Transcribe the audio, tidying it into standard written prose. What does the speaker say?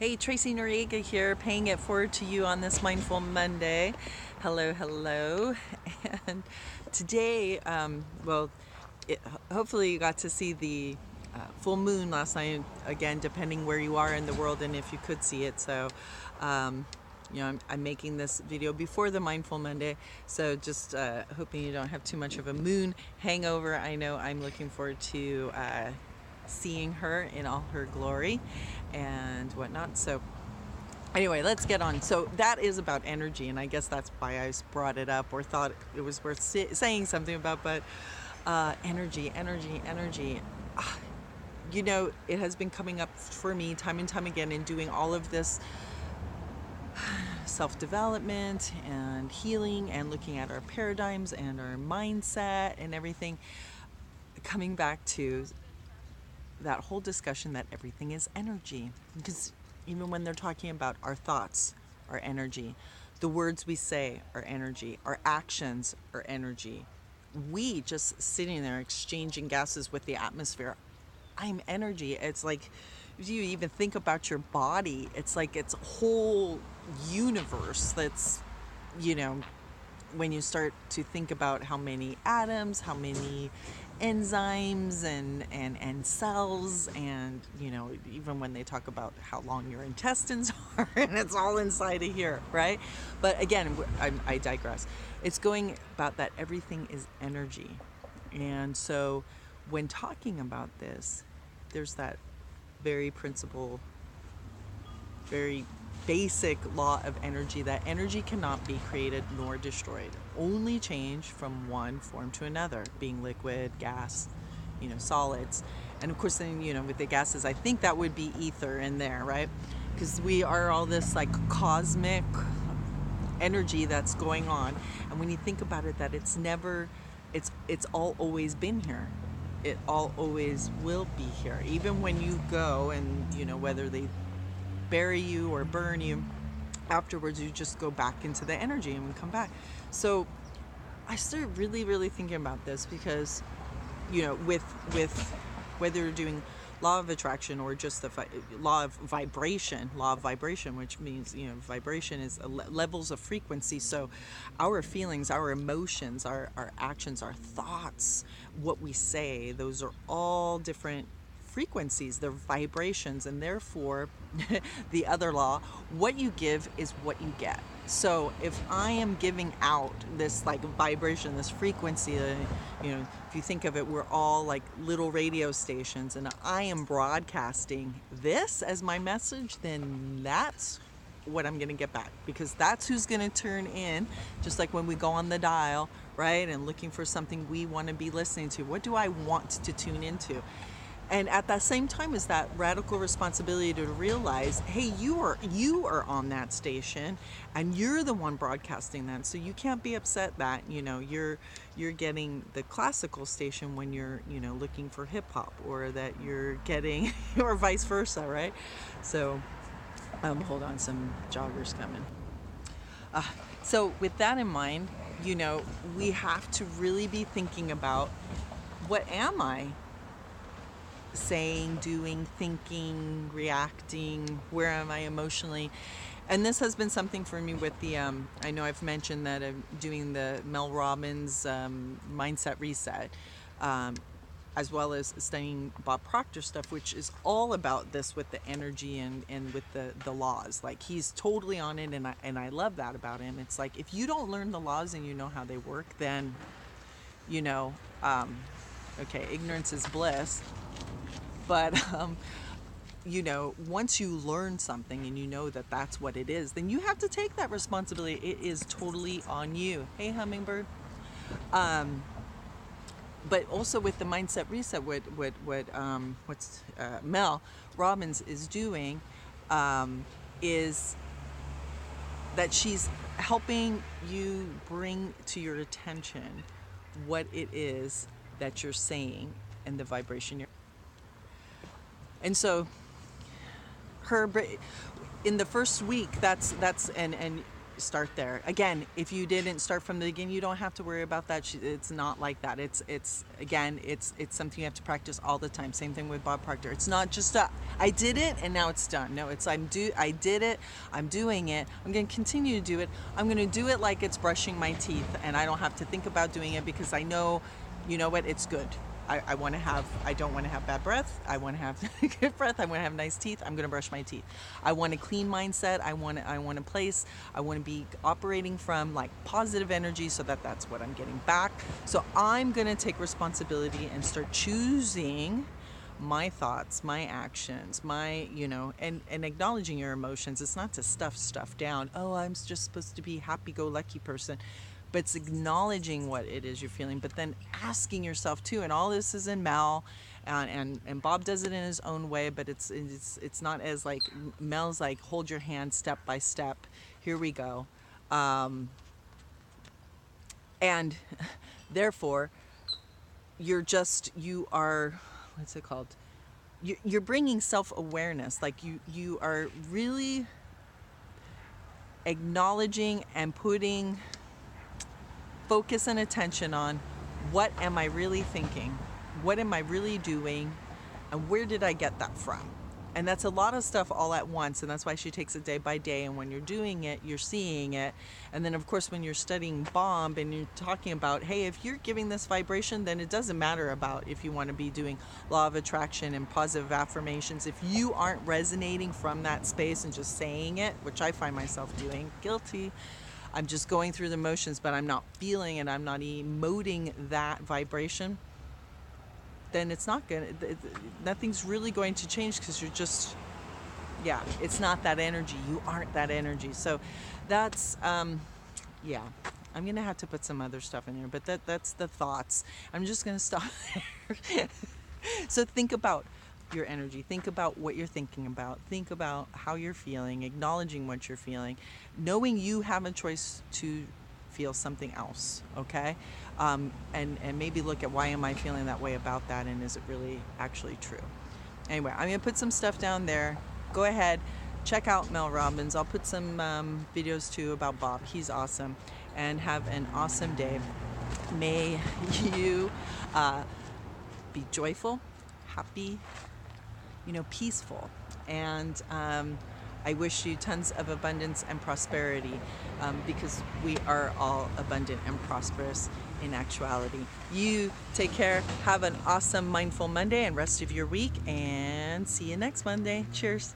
Hey, Tracy Noriega here, paying it forward to you on this Mindful Monday. Hello, hello. And today, hopefully you got to see the full moon last night, again, depending where you are in the world and if you could see it. So, I'm making this video before the Mindful Monday, so just hoping you don't have too much of a moon hangover. I know I'm looking forward to seeing her in all her glory and whatnot. So anyway, let's get on. So that is about energy, and I guess that's why I brought it up or thought it was worth saying something about. But energy. It has been coming up for me time and time again in doing all of this self-development and healing and looking at our paradigms and our mindset and everything, coming back to that whole discussion that everything is energy. Because even when they're talking about our thoughts are energy, the words we say are energy, our actions are energy. We just sitting there exchanging gases with the atmosphere, I'm energy. It's like, if you even think about your body, it's like it's a whole universe that's, when you start to think about how many atoms, how many enzymes and cells, and even when they talk about how long your intestines are, and it's all inside of here, right? But again, I digress. It's going about that everything is energy. And so when talking about this, there's that very principle, very basic law of energy, that energy cannot be created nor destroyed, only change from one form to another, being liquid, gas, solids. And of course then, with the gases, I think that would be ether in there, right? Because we are all this like cosmic energy that's going on. And when you think about it, that it's all always been here. It all always will be here. Even when you go and, whether they bury you or burn you, afterwards you just go back into the energy and we come back. So I started really thinking about this because, with whether you're doing law of attraction or just the law of vibration, which means, vibration is levels of frequency. So our feelings, our emotions, our actions, our thoughts, what we say, those are all different frequencies, they're vibrations, and therefore the other law, what you give is what you get. So if I am giving out this like vibration, this frequency, if you think of it, we're all like little radio stations, and I am broadcasting this as my message, then that's what I'm going to get back, because that's who's going to turn in, just like when we go on the dial, right, and looking for something we want to be listening to. What do I want to tune into? And at that same time is that radical responsibility to realize, hey, you are on that station, and you're the one broadcasting that. So you can't be upset that you're getting the classical station when you're looking for hip hop, or that you're getting or vice versa, right? So hold on, some joggers coming. So with that in mind, we have to really be thinking about, what am I saying, doing, thinking, reacting? Where am I emotionally? And this has been something for me with the I know I've mentioned that I'm doing the Mel Robbins mindset reset, as well as studying Bob Proctor stuff, which is all about this with the energy and with the laws. Like, he's totally on it, and I love that about him. It's like, if you don't learn the laws and you know how they work, then okay, ignorance is bliss. But, once you learn something and you know that that's what it is, then you have to take that responsibility. It is totally on you. Hey, hummingbird. But also with the mindset reset, what's Mel Robbins is doing, is that she's helping you bring to your attention what it is that you're saying and the vibration you're. And so in the first week, that's and start there. Again, if you didn't start from the beginning, you don't have to worry about that. It's not like that. It's again, it's something you have to practice all the time. Same thing with Bob Proctor. It's not just I did it and now it's done. No, it's I did it. I'm doing it. I'm going to continue to do it. I'm going to do it like it's brushing my teeth, and I don't have to think about doing it because I know, you know what, it's good. I don't want to have bad breath. I want to have good breath. I want to have nice teeth. I'm going to brush my teeth. I want a clean mindset. I want a place. I want to be operating from like positive energy so that's what I'm getting back. So I'm going to take responsibility and start choosing my thoughts, my actions, my, and acknowledging your emotions. It's not to stuff down. Oh, I'm just supposed to be happy-go-lucky person. But it's acknowledging what it is you're feeling, but then asking yourself too. And all this is in Mel, and Bob does it in his own way. But it's not as like Mel's like hold your hand step by step. Here we go, and therefore you are what's it called? You're bringing self-awareness. Like you are really acknowledging and putting focus and attention on what am I really thinking, what am I really doing, and where did I get that from? And that's a lot of stuff all at once, and that's why she takes it day by day. And when you're doing it, you're seeing it. And then of course when you're studying Bob and you're talking about, hey, if you're giving this vibration, then it doesn't matter about if you want to be doing law of attraction and positive affirmations. If you aren't resonating from that space and just saying it, which I find myself doing, guilty, I'm just going through the motions, but I'm not feeling and I'm not emoting that vibration, then it's not going to, nothing's really going to change because you're just, it's not that energy. You aren't that energy. So that's, I'm going to have to put some other stuff in here, but that's the thoughts. I'm just going to stop there. So think about your energy. Think about what you're thinking about. Think about how you're feeling, acknowledging what you're feeling, knowing you have a choice to feel something else, okay? And maybe look at why am I feeling that way about that, and is it really actually true? Anyway, I'm going to put some stuff down there. Go ahead, check out Mel Robbins. I'll put some videos too about Bob. He's awesome. And have an awesome day. May you be joyful, happy, peaceful, and I wish you tons of abundance and prosperity, because we are all abundant and prosperous in actuality. You take care, have an awesome Mindful Monday and rest of your week, and see you next Monday. Cheers.